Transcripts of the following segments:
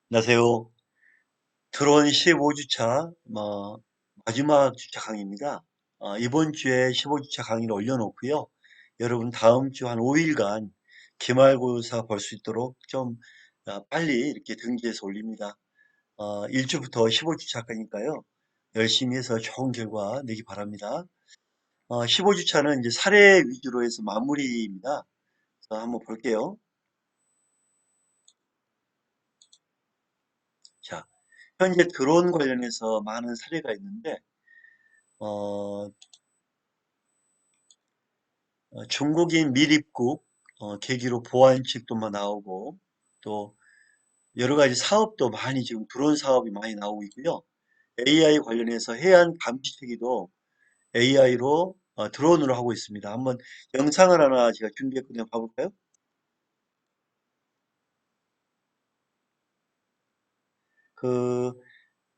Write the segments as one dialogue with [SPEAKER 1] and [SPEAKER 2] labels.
[SPEAKER 1] 안녕하세요. 드론 15주차 마지막 주차 강의입니다. 이번 주에 15주차 강의를 올려놓고요. 여러분 다음 주 한 5일간 기말고사 볼 수 있도록 좀 빨리 이렇게 등기해서 올립니다. 1주부터 15주차까지니까요. 열심히 해서 좋은 결과 내기 바랍니다. 15주차는 이제 사례 위주로 해서 마무리입니다. 그래서 한번 볼게요. 자, 현재 드론 관련해서 많은 사례가 있는데 어, 중국인 밀입국 계기로 보안칙도 나오고 또 여러 가지 사업도 많이 지금 드론 사업이 많이 나오고 있고요. AI 관련해서 해안 감시체계도 AI로 드론으로 하고 있습니다. 한번 영상을 하나 제가 준비했거든요. 봐볼까요? 그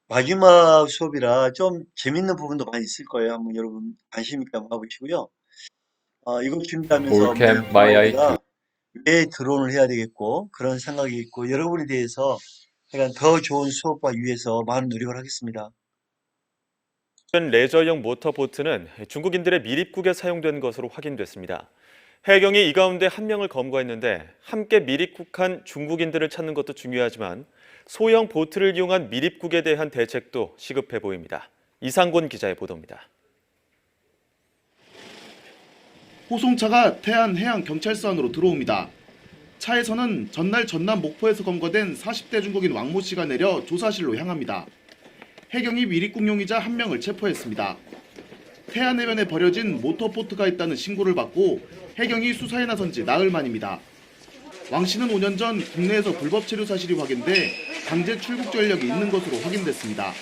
[SPEAKER 1] 마지막 수업이라 좀 재밌는 부분도 많이 있을 거예요. 한번 여러분 관심 있게 한번 봐보시고요. 이거 준비하면서
[SPEAKER 2] 올캠 마이 아이큐
[SPEAKER 1] 내가 왜 드론을 해야 되겠고 그런 생각이 있고 여러분에 대해서 약간 더 좋은 수업하기 위해서 많은 노력을 하겠습니다.
[SPEAKER 2] 레저용 모터보트는 중국인들의 밀입국에 사용된 것으로 확인됐습니다. 해경이 이 가운데 한 명을 검거했는데 함께 밀입국한 중국인들을 찾는 것도 중요하지만 소형 보트를 이용한 밀입국에 대한 대책도 시급해 보입니다. 이상곤 기자의 보도입니다.
[SPEAKER 3] 호송차가 태안해양경찰서 안으로 들어옵니다. 차에서는 전날 전남 목포에서 검거된 40대 중국인 왕모 씨가 내려 조사실로 향합니다. 해경이 밀입국용의자 한 명을 체포했습니다. 태안해변에 버려진 모터보트가 있다는 신고를 받고 해경이 수사에 나선 지 나흘 만입니다. 왕 씨는 5년 전 국내에서 불법 체류 사실이 확인돼 강제 출국 전력이 있는 것으로 확인됐습니다.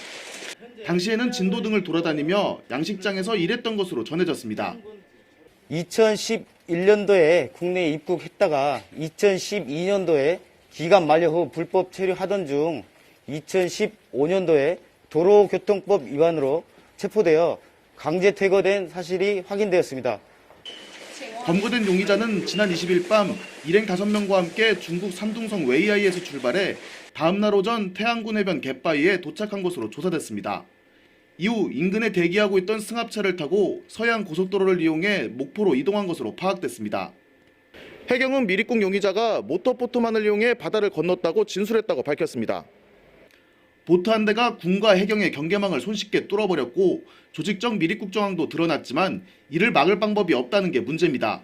[SPEAKER 3] 당시에는 진도 등을 돌아다니며 양식장에서 일했던 것으로 전해졌습니다.
[SPEAKER 4] 2011년도에 국내에 입국했다가 2012년도에 기간 만료 후 불법 체류하던 중 2015년도에 도로교통법 위반으로 체포되어 강제 퇴거된 사실이 확인되었습니다.
[SPEAKER 3] 검거된 용의자는 지난 20일 밤 일행 5명과 함께 중국 산둥성 웨이아이에서 출발해 다음날 오전 태안군 해변 갯바위에 도착한 것으로 조사됐습니다. 이후 인근에 대기하고 있던 승합차를 타고 서해안 고속도로를 이용해 목포로 이동한 것으로 파악됐습니다. 해경은 밀입국 용의자가 모터보트만을 이용해 바다를 건넜다고 진술했다고 밝혔습니다. 보트 한 대가 군과 해경의 경계망을 손쉽게 뚫어버렸고 조직적 밀입국 정황도 드러났지만 이를 막을 방법이 없다는 게 문제입니다.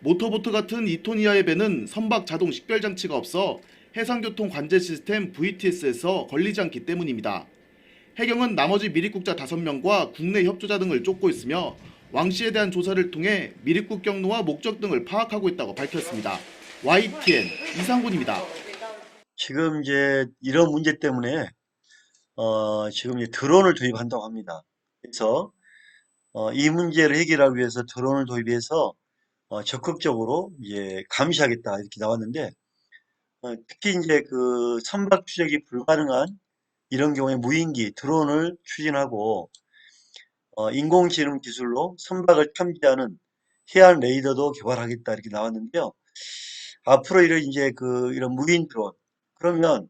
[SPEAKER 3] 모터보트 같은 2톤 이하의 배는 선박 자동 식별 장치가 없어 해상교통 관제 시스템 VTS에서 걸리지 않기 때문입니다. 해경은 나머지 밀입국자 5명과 국내 협조자 등을 쫓고 있으며 왕 씨에 대한 조사를 통해 밀입국 경로와 목적 등을 파악하고 있다고 밝혔습니다. YTN 이상곤입니다.
[SPEAKER 1] 지금 이제 이런 문제 때문에 지금 이제 드론을 도입한다고 합니다. 그래서 이 문제를 해결하기 위해서 드론을 도입해서 적극적으로 이제 감시하겠다 이렇게 나왔는데 특히 이제 그 선박 추적이 불가능한 이런 경우에 무인기 드론을 추진하고 인공지능 기술로 선박을 탐지하는 해안 레이더도 개발하겠다 이렇게 나왔는데요. 앞으로 이런 이제 이런 무인 드론 그러면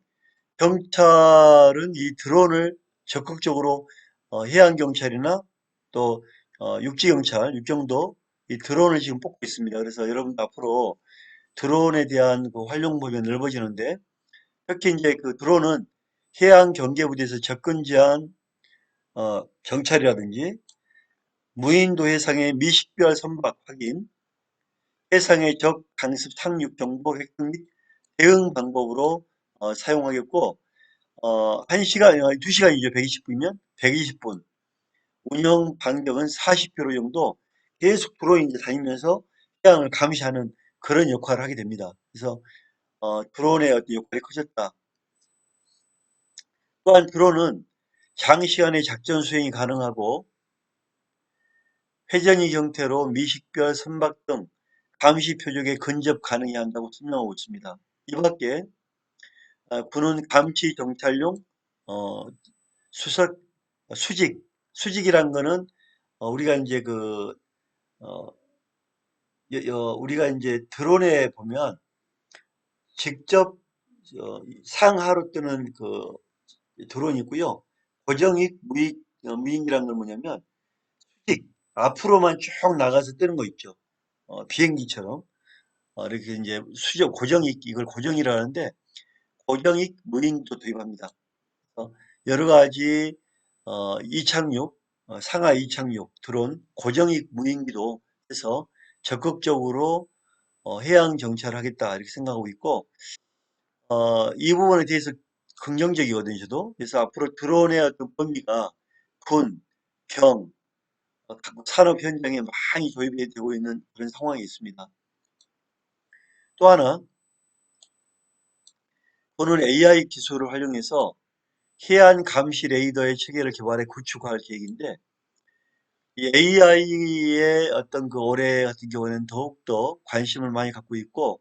[SPEAKER 1] 경찰은 이 드론을 적극적으로 해양 경찰이나 또 육지 경찰, 육경도 이 드론을 지금 뽑고 있습니다. 그래서 여러분 앞으로 드론에 대한 그 활용 범위가 넓어지는데 특히 이제 그 드론은 해양 경계부대에서 접근 제한 경찰이라든지 무인도 해상의 미식별 선박 확인, 해상의 적 강습 상륙 정보 획득 및 대응 방법으로 사용하겠고 1시간, 2시간이죠. 120분이면 120분. 운영 반경은 40km 정도 계속 드론이 이제 다니면서 해양을 감시하는 그런 역할을 하게 됩니다. 그래서 드론의 어떤 역할이 커졌다. 또한 드론은 장시간의 작전 수행이 가능하고 회전이 형태로 미식별 선박 등 감시 표적에 근접 가능해야 한다고 설명하고 있습니다. 이 밖에 군은 감시 정찰용 어, 수석 수직이란 거는 우리가 이제 어, 우리가 이제 드론에 보면 직접 상하로 뜨는 그 드론이 있고요. 고정익 무인기라는 건 뭐냐면 수직 앞으로만 쭉 나가서 뜨는 거 있죠. 비행기처럼 이렇게 이제 수직 고정익 이걸 고정이라 하는데 고정익 무인기도 도입합니다. 여러 가지 이착륙 상하 이착륙 드론 고정익 무인기도 해서 적극적으로 해양 정찰을 하겠다 이렇게 생각하고 있고 이 부분에 대해서 긍정적이거든요, 저도. 그래서 앞으로 드론의 어떤 범위가 군, 경, 각 산업 현장에 많이 도입이 되고 있는 그런 상황이 있습니다. 또 하나, 오늘 AI 기술을 활용해서 해안 감시 레이더의 체계를 개발해 구축할 계획인데, 이 AI의 어떤 그 올해 같은 경우에는 더욱더 관심을 많이 갖고 있고,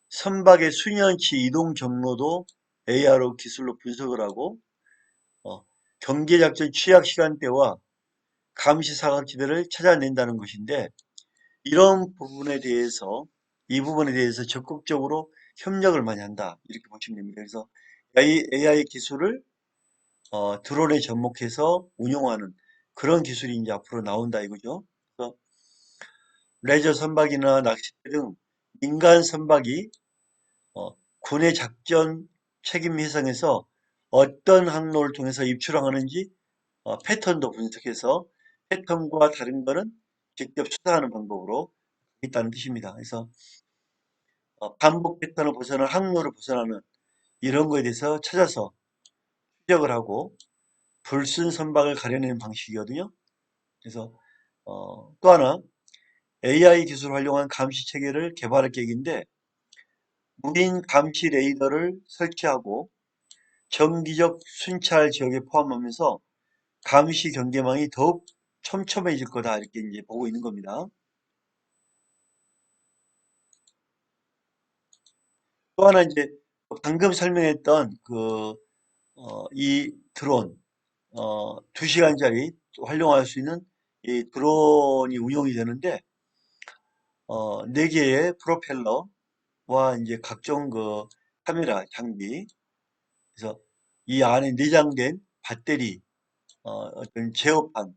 [SPEAKER 1] 선박의 수년치 이동 경로도 AI로 기술로 분석을 하고, 경계작전 취약 시간대와 감시 사각지대를 찾아낸다는 것인데 이런 부분에 대해서 이 부분에 대해서 적극적으로 협력을 많이 한다 이렇게 보시면 됩니다. 그래서 AI 기술을 드론에 접목해서 운용하는 그런 기술이 이제 앞으로 나온다 이거죠. 그래서 레저 선박이나 낚싯대 등 민간 선박이 군의 작전 책임 해상에서 어떤 항로를 통해서 입출항하는지 패턴도 분석해서 패턴과 다른 거는 직접 수사하는 방법으로 있다는 뜻입니다. 그래서 반복 패턴을 벗어나는 항로를 벗어나는 이런 거에 대해서 찾아서 추적을 하고 불순 선박을 가려내는 방식이거든요. 그래서 또 하나 AI 기술을 활용한 감시 체계를 개발할 계획인데 무인 감시 레이더를 설치하고 정기적 순찰 지역에 포함하면서 감시 경계망이 더욱 촘촘해질 거다 이렇게 이제 보고 있는 겁니다. 또 하나 이제 방금 설명했던 이 드론 2시간짜리 활용할 수 있는 이 드론이 운용이 되는데 4개의 프로펠러와 이제 각종 그 카메라 장비 그래서 이 안에 내장된 배터리 어떤 제어판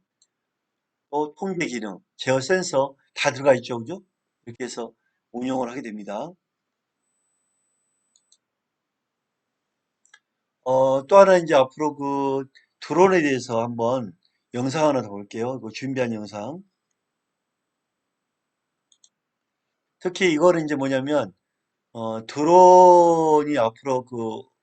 [SPEAKER 1] 또 통제 기능 제어 센서 다 들어가 있죠 그죠? 이렇게 해서 운용을 하게 됩니다. 또 하나 이제 앞으로 그 드론에 대해서 한번 영상 하나 더 볼게요. 그 준비한 영상. 특히 이거는 이제 뭐냐면, 드론이 앞으로 그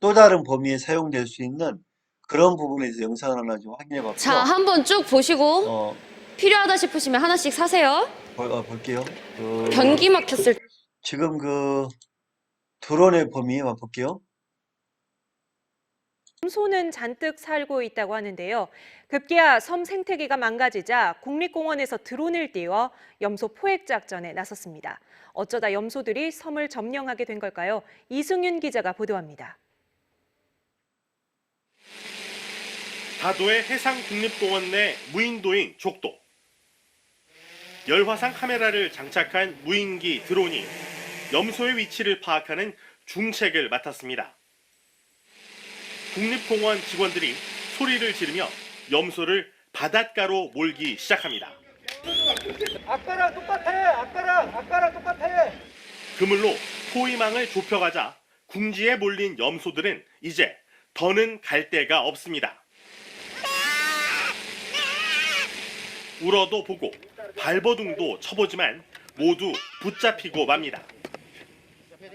[SPEAKER 1] 또 다른 범위에 사용될 수 있는 그런 부분에 대해서 영상을 하나 좀 확인해
[SPEAKER 5] 자,
[SPEAKER 1] 봤고요.
[SPEAKER 5] 한번 쭉 보시고
[SPEAKER 1] 어,
[SPEAKER 5] 필요하다 싶으시면 하나씩 사세요.
[SPEAKER 1] 볼게요.
[SPEAKER 5] 변기 막혔을
[SPEAKER 1] 지금 그 드론의 범위 한번 볼게요.
[SPEAKER 6] 염소는 잔뜩 살고 있다고 하는데요. 급기야 섬 생태계가 망가지자 국립공원에서 드론을 띄워 염소 포획 작전에 나섰습니다. 어쩌다 염소들이 섬을 점령하게 된 걸까요? 이승윤 기자가 보도합니다.
[SPEAKER 7] 다도의 해상국립공원 내 무인도인 족도. 열화상 카메라를 장착한 무인기 드론이 염소의 위치를 파악하는 중책을 맡았습니다. 국립공원 직원들이 소리를 지르며 염소를 바닷가로 몰기 시작합니다.
[SPEAKER 8] 아까랑 똑같아. 아까랑 똑같아.
[SPEAKER 7] 그물로 포위망을 좁혀가자 궁지에 몰린 염소들은 이제 더는 갈 데가 없습니다. 울어도 보고 발버둥도 쳐보지만 모두 붙잡히고 맙니다.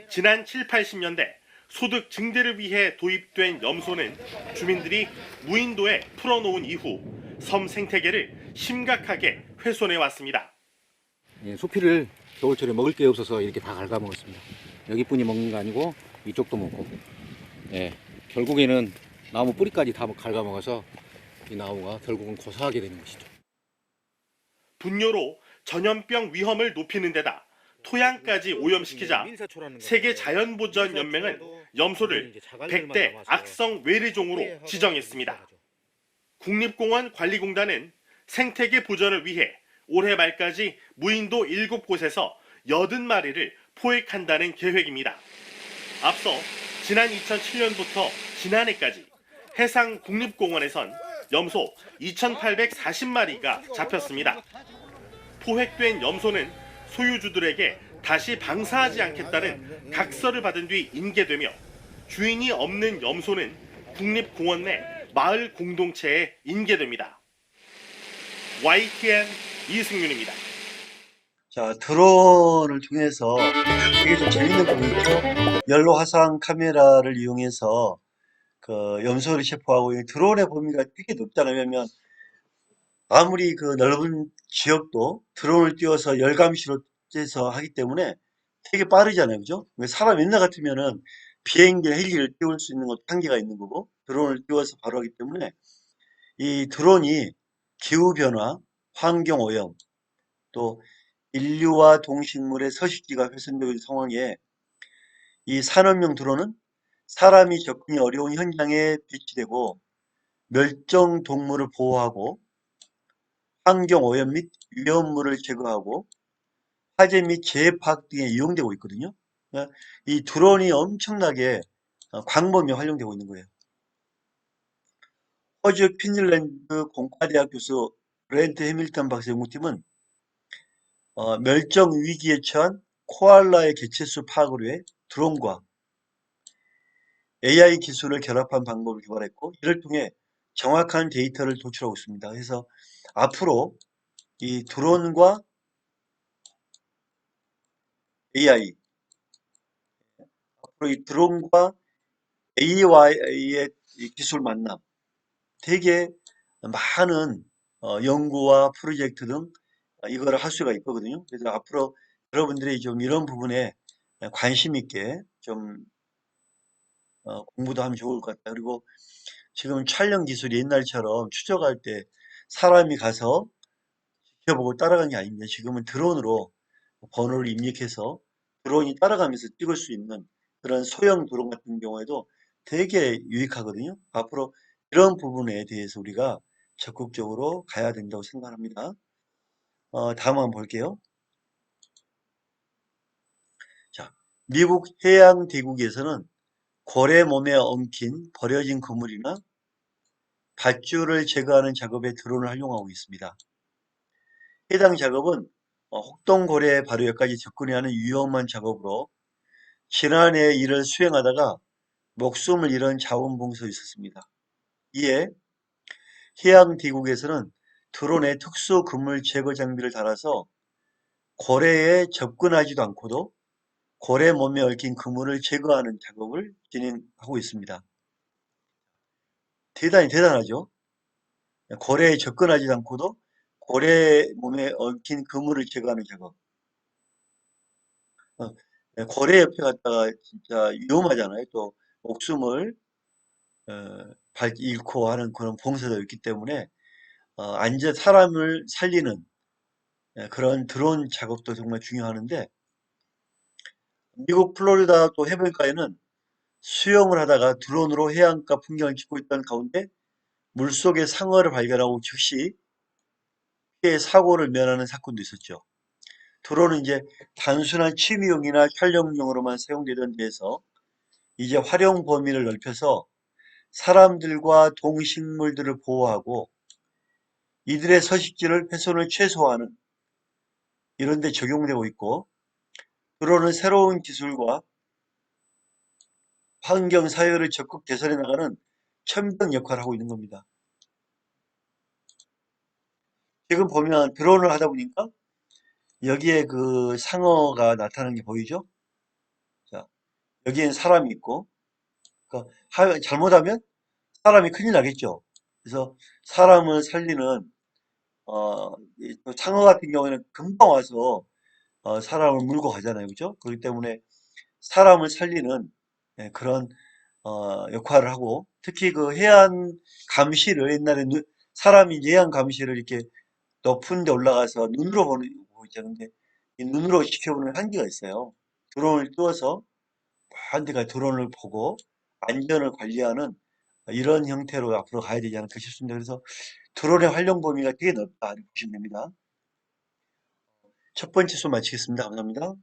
[SPEAKER 7] 지난 7, 80년대 소득 증대를 위해 도입된 염소는 주민들이 무인도에 풀어놓은 이후 섬 생태계를 심각하게 훼손해 왔습니다.
[SPEAKER 9] 소피를 겨울철에 먹을 게 없어서 이렇게 다 갉아먹었습니다. 여기뿐이 먹는 거 아니고 이쪽도 먹고 결국에는 나무 뿌리까지 다 갉아먹어서 이 나무가 결국은 고사하게 되는 것이죠.
[SPEAKER 7] 분뇨로 전염병 위험을 높이는 데다 토양까지 오염시키자 세계자연보전연맹은 염소를 100대 악성 외래종으로 지정했습니다. 국립공원 관리공단은 생태계 보전을 위해 올해 말까지 무인도 7곳에서 80마리를 포획한다는 계획입니다. 앞서 지난 2007년부터 지난해까지 해상 국립공원에선 염소 2,840마리가 잡혔습니다. 포획된 염소는 소유주들에게 다시 방사하지 않겠다는 각서를 받은 뒤 인계되며 주인이 없는 염소는 국립공원 내 마을 공동체에 인계됩니다. YTN 이승윤입니다.
[SPEAKER 1] 자, 드론을 통해서 이게 좀 재밌는 부분이 있죠. 연로 화상 카메라를 이용해서 그 염소를 체포하고 이 드론의 범위가 되게 높잖아요. 왜냐면 아무리 그 넓은 지역도 드론을 띄워서 열감시로 해서 하기 때문에 되게 빠르잖아요. 그죠? 사람 옛날 같으면은 비행기, 헬기를 띄울 수 있는 것도 한계가 있는 거고 드론을 띄워서 바로 하기 때문에 이 드론이 기후변화, 환경오염, 또 인류와 동식물의 서식지가 훼손되는 상황에 이 산업용 드론은 사람이 접근이 어려운 현장에 배치되고 멸종 동물을 보호하고 환경오염 및 위험물을 제거하고 화재 및 재해 파악 등에 이용되고 있거든요. 그러니까 이 드론이 엄청나게 광범위에 활용되고 있는 거예요. 호주 퀸즐랜드 공과대학 교수 브렌트 해밀턴 박사 연구팀은 멸종 위기에 처한 코알라의 개체수 파악을 위해 드론과 AI 기술을 결합한 방법을 개발했고 이를 통해 정확한 데이터를 도출하고 있습니다. 그래서 앞으로 이 드론과 AI, 앞으로 이 드론과 AI의 기술 만남, 되게 많은 연구와 프로젝트 등 이거를 할 수가 있거든요. 그래서 앞으로 여러분들이 좀 이런 부분에 관심 있게 좀 공부도 하면 좋을 것 같아요. 그리고 지금 촬영 기술이 옛날처럼 추적할 때 사람이 가서 지켜보고 따라가는 게 아닙니다. 지금은 드론으로 번호를 입력해서 드론이 따라가면서 찍을 수 있는 그런 소형 드론 같은 경우에도 되게 유익하거든요. 앞으로 이런 부분에 대해서 우리가 적극적으로 가야 된다고 생각합니다. 다음 한번 볼게요. 자, 미국 해양대국에서는 고래 몸에 엉킨 버려진 그물이나 밧줄을 제거하는 작업에 드론을 활용하고 있습니다. 해당 작업은 혹동고래 발효에까지 접근해야 하는 위험한 작업으로 지난해 이를 수행하다가 목숨을 잃은 자원봉사도 있었습니다. 이에 해양대국에서는 드론에 특수 그물 제거 장비를 달아서 고래에 접근하지도 않고도 고래 몸에 얽힌 그물을 제거하는 작업을 진행하고 있습니다. 대단히 대단하죠. 고래에 접근하지 않고도 고래 몸에 얽힌 그물을 제거하는 작업. 고래 옆에 갔다가 진짜 위험하잖아요. 또 목숨을 잃고 하는 그런 봉사도 있기 때문에 안전 사람을 살리는 그런 드론 작업도 정말 중요하는데 미국 플로리다 또 해변가에는 수영을 하다가 드론으로 해안가 풍경을 찍고 있던 가운데 물속에 상어를 발견하고 즉시 피해 사고를 면하는 사건도 있었죠. 드론은 이제 단순한 취미용이나 촬영용으로만 사용되던 데에서 이제 활용 범위를 넓혀서 사람들과 동식물들을 보호하고 이들의 서식지를 훼손을 최소화하는 이런 데 적용되고 있고 드론은 새로운 기술과 환경 사회를 적극 개선해 나가는 천병 역할을 하고 있는 겁니다. 지금 보면 드론을 하다 보니까 여기에 그 상어가 나타나는 게 보이죠? 자, 여기엔 사람이 있고 그러니까 잘못하면 사람이 큰일 나겠죠. 그래서 사람을 살리는 상어 같은 경우에는 금방 와서 사람을 물고 가잖아요. 그죠? 그렇기 때문에 사람을 살리는 그런 역할을 하고 특히 그 해안 감시를 옛날에 사람이 해안 감시를 이렇게 높은 데 올라가서 눈으로 보는 거 있잖아요. 근데 이 눈으로 지켜보는 한계가 있어요. 드론을 띄워서 반대가 드론을 보고 안전을 관리하는 이런 형태로 앞으로 가야 되지 않을까 싶습니다. 그래서 드론의 활용 범위가 되게 넓다 이렇게 보시면 됩니다. 첫 번째 수업 마치겠습니다. 감사합니다.